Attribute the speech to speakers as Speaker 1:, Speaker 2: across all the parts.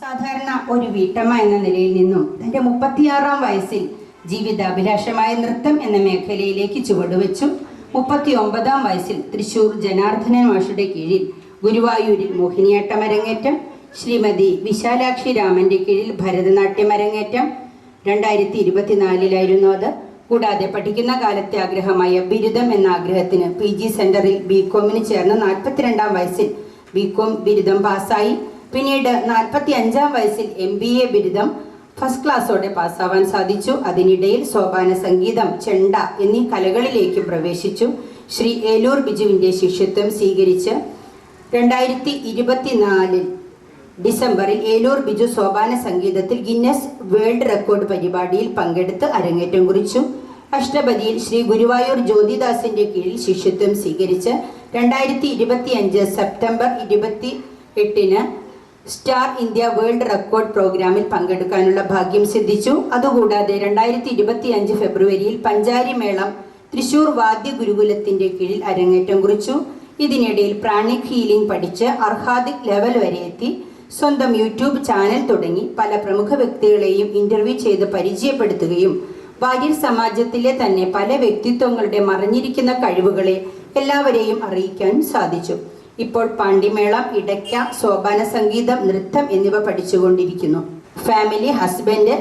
Speaker 1: സാധാരണ ഒരു വീട്ടമ്മ എന്ന നിലയിൽ നിന്നും തൻ്റെ 36-ാം വയസ്സിൽ ജീവിതാഭിലാഷമായ നൃത്തം എന്ന മേഖലയിലേക്ക് ചുവടുവെച്ചു. 39-ാം വയസ്സിൽ തൃശൂർ ജനാർദ്ദനൻ മാഷുടെ കീഴിൽ ഗുരുവായൂരിൽ മോഹിനിയാട്ടം അരങ്ങേറ്റം, ശ്രീമതി വിശാലാക്ഷി രാമന്റെ കീഴിൽ ഭരതനാട്യം അരങ്ങേറ്റം. 2024 അത്. കൂടാതെ പഠിക്കുന്ന കാലത്തെ ആഗ്രഹമായ ബിരുദം എന്ന ആഗ്രഹത്തിന് PG സെന്ററിൽ BComന് ചേർന്ന് 42-ാം വയസ്സിൽ BCom ബിരുദം പാസ്സായി. പിന്നീട് 45-ാം വയസ്സിൽ MBA ബിരുദം ഫസ്റ്റ് ക്ലാസ്സോടെ പാസ്സാവാൻ സാധിച്ചു. അതിനിടയിൽ സോപാന സംഗീതം, ചെണ്ട എന്നീ കലകളിലേക്ക് പ്രവേശിച്ചു. ശ്രീ ഏലൂർ ബിജുവിൻ്റെ ശിഷ്യത്വം സ്വീകരിച്ച് 2024 ഡിസംബറിൽ ഏലൂർ ബിജു സോപാന സംഗീതത്തിൽ ഗിന്നസ് വേൾഡ് റെക്കോർഡ് പരിപാടിയിൽ പങ്കെടുത്ത് അരങ്ങേറ്റം കുറിച്ചു. അഷ്ടപതിയിൽ ശ്രീ ഗുരുവായൂർ ജ്യോതിദാസിന്റെ കീഴിൽ ശിഷ്യത്വം സ്വീകരിച്ച് 2025 സെപ്റ്റംബർ 28-ന് സ്റ്റാർ ഇന്ത്യ വേൾഡ് റെക്കോർഡ് പ്രോഗ്രാമിൽ പങ്കെടുക്കാനുള്ള ഭാഗ്യം സിദ്ധിച്ചു. അതുകൂടാതെ 2025 ഫെബ്രുവരിയിൽ പഞ്ചാരി മേളം തൃശൂർ വാദ്യ ഗുരുകുലത്തിന്റെ കീഴിൽ അരങ്ങേറ്റം കുറിച്ചു. ഇതിനിടയിൽ പ്രാണിക് ഹീലിംഗ് പഠിച്ച് അർഹാദിക് ലെവൽ വരെ എത്തി. സ്വന്തം യൂട്യൂബ് ചാനൽ തുടങ്ങി പല പ്രമുഖ വ്യക്തികളെയും ഇന്റർവ്യൂ ചെയ്ത് പരിചയപ്പെടുത്തുകയും വാര്യർ സമാജത്തിലെ തന്നെ പല വ്യക്തിത്വങ്ങളുടെ മറഞ്ഞിരിക്കുന്ന കഴിവുകളെ എല്ലാവരെയും അറിയിക്കാൻ സാധിച്ചു. ഇപ്പോൾ പാണ്ടിമേളം, ഇടയ്ക്ക, സോപാന സംഗീതം, നൃത്തം എന്നിവ പഠിച്ചുകൊണ്ടിരിക്കുന്നു. Family: husband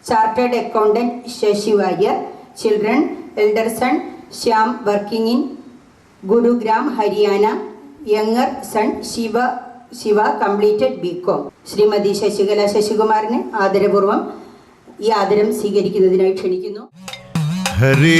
Speaker 1: chartered accountant Sasi Warrier. Children: elder son Shyam, working in Gurugram, Haryana. Younger son Shiva, completed BCom. Shrimati Sasikala ശശികുമാറിനെ ആദരപൂർവ്വം ഈ ആദരം സ്വീകരിക്കുന്നതിനായി ക്ഷണിക്കുന്നു.
Speaker 2: ഹരേ